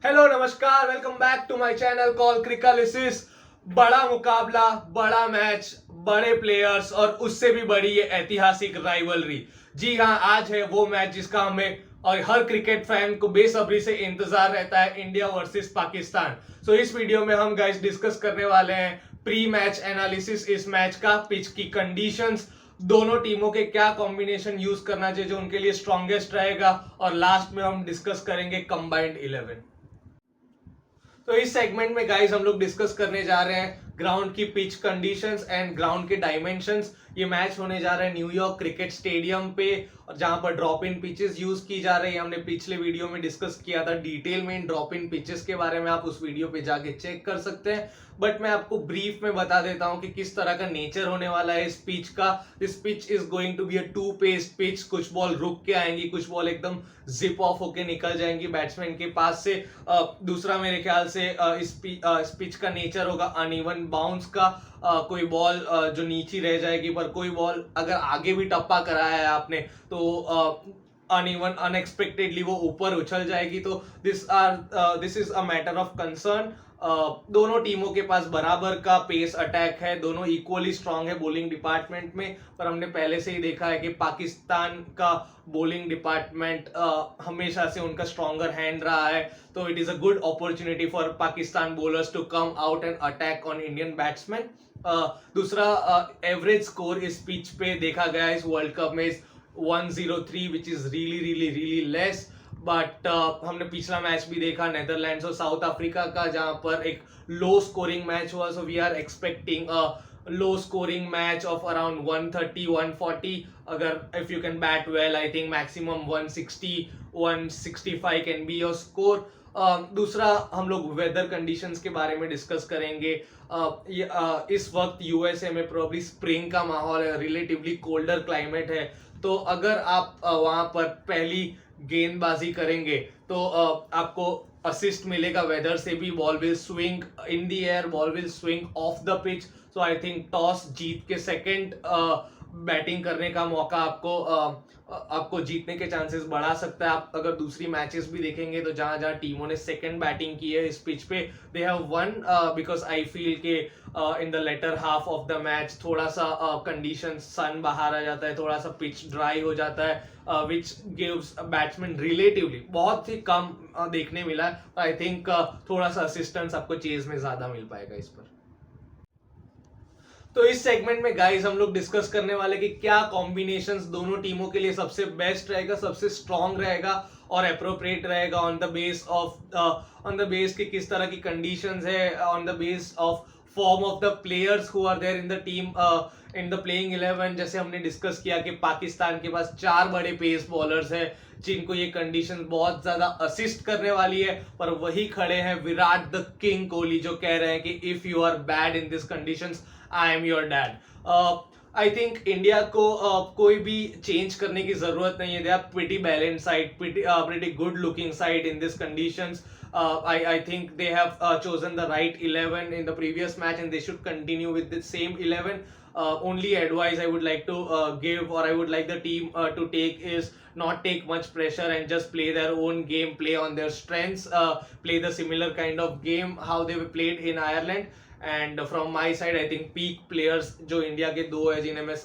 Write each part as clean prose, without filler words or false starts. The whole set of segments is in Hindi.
हेलो नमस्कार, welcome back to my channel call क्रिकालिसिस। बड़ा मुकाबला, बड़ा मैच, बड़े प्लेयर्स और उससे भी बड़ी ये ऐतिहासिक राइवलरी। जी हाँ, आज है वो मैच जिसका हमें और हर क्रिकेट फैन को बेसब्री से इंतजार रहता है, इंडिया वर्सेस पाकिस्तान। सो इस वीडियो में हम गाइस डिस्कस करने वाले हैं प्री मैच एनालिसिस इस मैच का, पिच की कंडीशंस, दोनों टीमों के क्या कॉम्बिनेशन यूज करना चाहिए जो उनके लिए स्ट्रॉन्गेस्ट रहेगा, और लास्ट में हम डिस्कस करेंगे कंबाइंड 11। तो इस सेगमेंट में गाइस हम लोग डिस्कस करने जा रहे हैं ग्राउंड की पिच कंडीशंस एंड ग्राउंड के डायमेंशंस। ये मैच होने जा रहा है न्यूयॉर्क क्रिकेट स्टेडियम पे, और जहां पर ड्रॉप इन पिचेस यूज की जा रही है। हमने पिछले वीडियो में डिस्कस किया था डिटेल में इन ड्रॉप इन पिचेस के बारे में, आप उस वीडियो पे जाके चेक कर सकते हैं। बट मैं आपको ब्रीफ में बता देता हूं कि किस तरह का नेचर होने वाला है इस पिच का। This pitch is going to be a two paced pitch. कुछ बॉल रुक के आएंगी, कुछ बॉल एकदम जिप ऑफ होके निकल जाएंगी बैट्समैन के पास से। दूसरा मेरे ख्याल से इस पिच का नेचर होगा अनइवन बाउंस का। कोई बॉल जो नीचे रह जाएगी, पर कोई बॉल अगर आगे भी टप्पा कराया है आपने तो अनइवन अनएक्सपेक्टेडली वो ऊपर उछल जाएगी। तो this is a matter of concern. दोनों टीमों के पास बराबर का पेस अटैक है, दोनों इक्वली स्ट्रांग है बॉलिंग डिपार्टमेंट में। पर हमने पहले से ही देखा है कि पाकिस्तान का बॉलिंग डिपार्टमेंट हमेशा से उनका स्ट्रॉन्गर हैंड रहा है। तो it is a good opportunity for Pakistan bowlers to come out and attack on Indian batsmen. दूसरा एवरेज स्कोर इस पिच पे देखा गया इस वर्ल्ड कप में 103, which is really really really less. But हमने पिछला मैच भी देखा नेदरलैंड्स और साउथ अफ्रीका का, जहां पर एक लो स्कोरिंग मैच हुआ। So we are expecting a low scoring match of around 130 140। अगर if you can bat well, I think maximum 160 165 can be your score. दूसरा हम लोग वेदर कंडीशंस के बारे में डिस्कस करेंगे। इस वक्त यूएसए में प्रोबब्ली स्प्रिंग का माहौल है, रिलेटिवली कोल्डर क्लाइमेट है। तो अगर आप वहां पर पहली गेंदबाजी करेंगे तो आपको असिस्ट मिलेगा वेदर से भी। Ball will swing in the air, ball will swing off the pitch. So I think toss जीत के सेकंड बैटिंग करने का मौका आपको जीतने के चांसेस बढ़ा सकता है। आप अगर दूसरी मैचेस भी देखेंगे तो जहां जहां टीमों ने सेकंड बैटिंग की है इस पिच पे, they have won, because I feel के in the latter half of the match थोड़ा सा कंडीशन सन बाहर आ जाता है, थोड़ा सा पिच ड्राई हो जाता है, विच गिव्स बैट्समैन रिलेटिवली बहुत ही कम देखने मिला है। आई थिंक थोड़ा सा असिस्टेंस आपको चेज में ज्यादा मिल पाएगा इस पर। तो इस सेगमेंट में गाइस हम लोग डिस्कस करने वाले कि क्या कॉम्बिनेशंस दोनों टीमों के लिए सबसे बेस्ट रहेगा, सबसे स्ट्रॉन्ग रहेगा और अप्रोप्रिएट रहेगा ऑन द बेस कि किस तरह की कंडीशंस है, on the base of form of the players who are there in the team in the playing 11। जैसे हमने डिस्कस किया कि पाकिस्तान के पास 4 बड़े पेस बॉलर्स हैं जिनको ये कंडीशन बहुत ज्यादा असिस्ट करने वाली है। पर वही खड़े हैं विराट द किंग कोहली, जो कह रहे हैं कि if you are bad in this conditions, I am your dad. I think India को कोई भी चेंज करने की जरूरत नहीं है। They are pretty balance side, pretty good looking side in this conditions. I think they have chosen the right 11 in the previous match and they should continue with the same 11. Only advice I would like to give, or I would like the team to take, is not take much pressure and just play their own game, play on their strengths, play the similar kind of game how they played in Ireland. And from my side I think peak players जो इंडिया के दो है जिन्हें मैं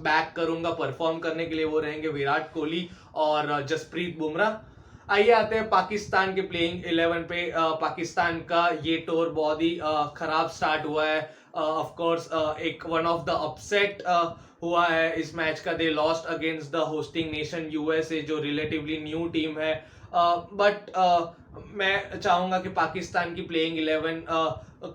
बैक करूंगा परफॉर्म करने के लिए, वो रहेंगे विराट कोहली और जसप्रीत बुमराह। आइए आते हैं पाकिस्तान के प्लेइंग 11 पे। पाकिस्तान का ये टूर बहुत ही खराब स्टार्ट हुआ है। ऑफ कोर्स एक वन ऑफ द अपसेट हुआ है इस मैच का। They lost against the hosting nation USA, जो रिलेटिवली न्यू टीम है। बट मैं चाहूंगा कि पाकिस्तान की प्लेइंग 11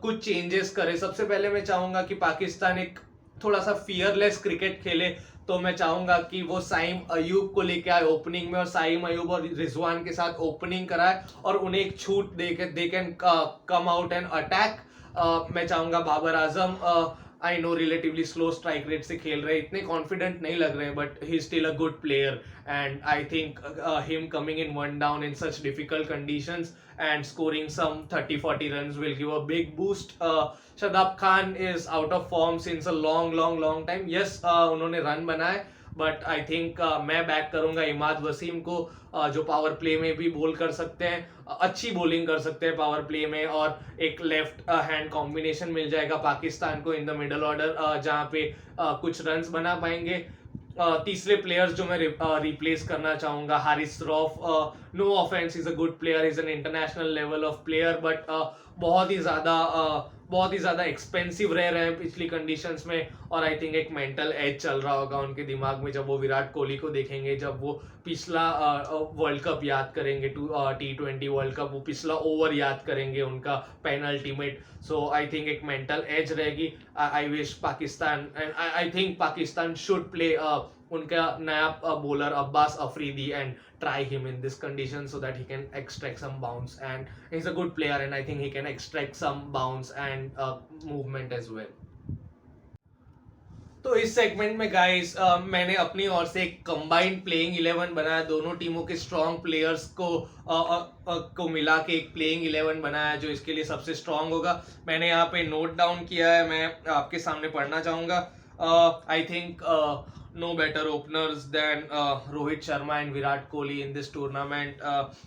कुछ चेंजेस करे। सबसे पहले मैं चाहूंगा कि पाकिस्तान एक थोड़ा सा फियरलेस क्रिकेट खेले। तो मैं चाहूंगा कि वो साइम अयूब को लेके आए ओपनिंग में, और साइम अयूब और रिजवान के साथ ओपनिंग कराए और उन्हें एक छूट दे के they can come out and attack. मैं चाहूंगा Babar Azam, I know relatively slow strike rate से खेल रहे हैं, इतने कॉन्फिडेंट नहीं लग रहे हैं, but he still a good player and I think him coming in one down in such difficult conditions and scoring some 30-40 runs will give a big boost. Shadab Khan is out of form since a long time. Yes, उन्होंने रन बनाए, बट आई थिंक मैं बैक करूंगा इमाद वसीम को, जो पावर प्ले में भी बोल कर सकते हैं, अच्छी बॉलिंग कर सकते हैं पावर प्ले में, और एक लेफ्ट हैंड कॉम्बिनेशन मिल जाएगा पाकिस्तान को इन द मिडल ऑर्डर, जहाँ पे कुछ रन्स बना पाएंगे। तीसरे प्लेयर्स जो मैं रिप्लेस करना चाहूंगा, Haris Rauf, no offence, is a good player, is an international level of player, but बहुत ही ज्यादा एक्सपेंसिव रह रहे हैं पिछली कंडीशंस में, और आई थिंक एक मेंटल एज चल रहा होगा उनके दिमाग में जब वो विराट कोहली को देखेंगे, जब वो पिछला वर्ल्ड कप याद करेंगे, T20 वर्ल्ड कप, वो पिछला ओवर याद करेंगे उनका पेनल्टी में। सो आई थिंक एक मेंटल एज रहेगी। I wish Pakistan, and I think Pakistan should play उनका नया bowler Abbas Afridi and try him in this condition so that he can extract some bounce, and he's a good player and I think he can extract some bounce and movement as well. तो इस सेगमेंट में गाइस मैंने अपनी ओर से एक कंबाइंड प्लेइंग 11 बनाया, दोनों टीमों के स्ट्रॉन्ग प्लेयर्स को मिला के एक प्लेइंग 11 बनाया जो इसके लिए सबसे स्ट्रॉन्ग होगा। मैंने यहाँ पे नोट डाउन किया है, मैं आपके सामने पढ़ना चाहूंगा। I think no better openers than Rohit Sharma and Virat Kohli in this tournament,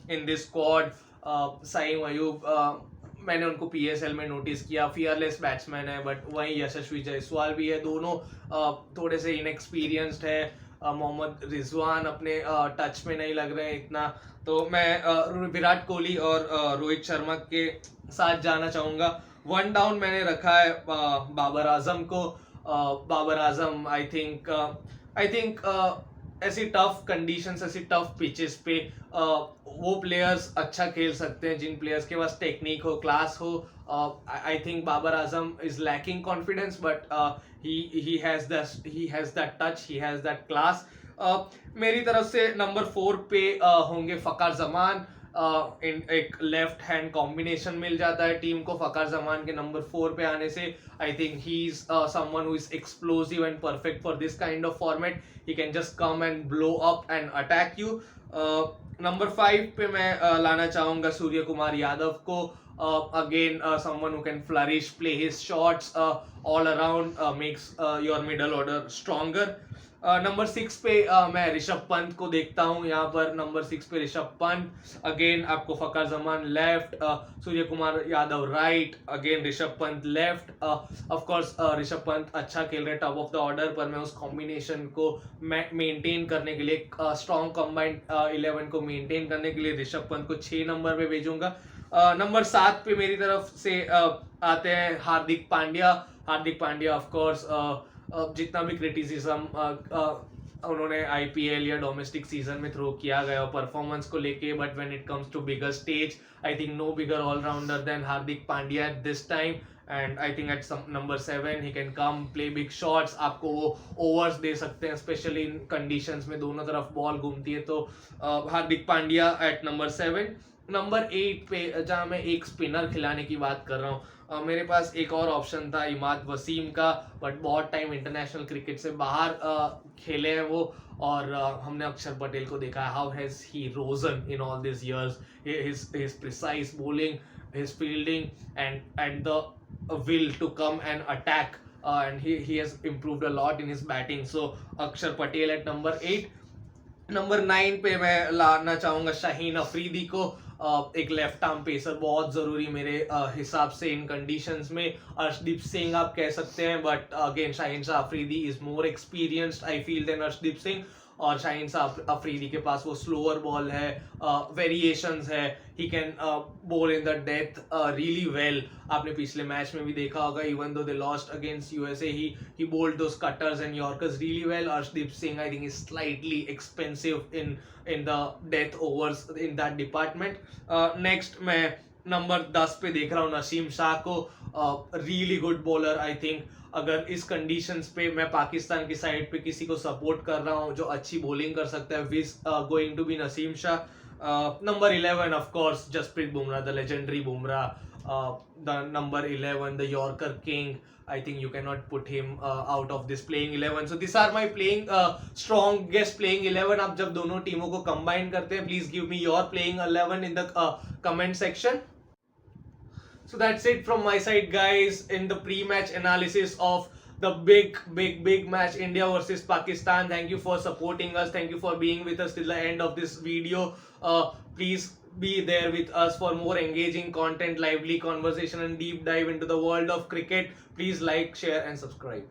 in this squad. Saeem Ayub, मैंने उनको PSL में नोटिस किया, फियरलेस बैट्समैन है, बट वहीं यशस्वी जायसवाल भी है, दोनों थोड़े से इनएक्सपीरियंस्ड है। मोहम्मद रिजवान अपने टच में नहीं लग रहे हैं इतना, तो मैं विराट कोहली और रोहित शर्मा के साथ जाना चाहूँगा। वन डाउन मैंने रखा है बाबर आजम को। बाबर आजम आई थिंक ऐसी टफ कंडीशंस, ऐसी टफ पिचेस पे वो प्लेयर्स अच्छा खेल सकते हैं जिन प्लेयर्स के पास टेक्निक हो, क्लास हो। I think Babar Azam is lacking confidence, but he has that touch, he has that class. मेरी तरफ से नंबर 4 पे होंगे फकार जमान। एक लेफ्ट हैंड कॉम्बिनेशन मिल जाता है टीम को फकार जमान के नंबर 4 पे आने से। I think he is someone who is explosive and perfect for this kind of format. He can just come and blow up and attack you. Number 5 पे मैं लाना चाहूंगा सूर्य कुमार यादव को। Again, someone who can flourish, play his shots all around, makes your middle order stronger. Number 6 पे मैं ऋषभ पंत को देखता हूँ यहाँ पर। नंबर 6 पे ऋषभ पंत, अगेन आपको Fakhar Zaman left, Suryakumar Yadav right, again Rishabh Pant left. Of course Rishabh Pant अच्छा खेल रहे टॉप ऑफ द ऑर्डर, पर मैं उस कॉम्बिनेशन को मेंटेन करने के लिए, स्ट्रॉन्ग कंबाइंड 11 को मेंटेन करने के लिए ऋषभ पंत को 6 नंबर पे भेजूंगा। नंबर 7 पे मेरी तरफ से आते हैं हार्दिक पांड्या। हार्दिक पांड्या ऑफ कोर्स जितना भी क्रिटिसिज्म उन्होंने आईपीएल या डोमेस्टिक सीजन में थ्रो किया गया परफॉर्मेंस को लेके, but when it comes to bigger stage I think no bigger allrounder than Hardik Pandya at this time. And I think at number 7 he can come play big shots, आपको वो ओवर्स दे सकते हैं, स्पेशली इन कंडीशंस में दोनों तरफ बॉल घूमती है। तो हार्दिक पांड्या एट नंबर 7। नंबर 8 पे जहाँ मैं एक स्पिनर खिलाने की बात कर रहा हूँ, मेरे पास एक और ऑप्शन था इमाद वसीम का, बट बहुत टाइम इंटरनेशनल क्रिकेट से बाहर खेले हैं वो, और हमने अक्षर पटेल को देखा है, how has he risen in all this years, his precise bowling, his fielding and the will to come and attack, and he has improved a lot in his batting. So अक्षर पटेल at number 8. नंबर 9 पे मैं लाना चाहूंगा शाहीन अफरीदी को। एक लेफ्ट आर्म पेसर बहुत जरूरी मेरे हिसाब से इन कंडीशंस में। अर्शदीप सिंह आप कह सकते हैं, but again Shaheen Shah Afridi is more experienced I feel than Arshdeep Singh, और शाहीन शाह अफरीदी के पास वो स्लोअर बॉल है, वेरिएशंस है, he can ball in the death really well. आपने पिछले मैच में भी देखा होगा, even though they lost against USA, he bowled those cutters and yorkers really well. Arshdeep Singh I think is slightly expensive in the death overs in that department. Next मैं नंबर 10 पे देख रहा हूँ नसीम शाह को, really good bowler. I think अगर इस कंडीशंस पे मैं पाकिस्तान की साइड पे किसी को सपोर्ट कर रहा हूँ जो अच्छी बॉलिंग कर सकता है, which going to be Naseem Shah. Number 11 of course Jasprit Bumrah, the legendary Bumrah, the number 11, the Yorker King. I think you cannot put him out of this playing 11. So these are my playing strongest playing 11. आप जब दोनों टीमों को combine करते हैं, please give me your playing 11 in the comment section. So that's it from my side, guys, in the pre-match analysis of the big match, India versus Pakistan. Thank you for supporting us. Thank you for being with us till the end of this video. Please be there with us for more engaging content, lively conversation, and deep dive into the world of cricket. Please like, share, and subscribe.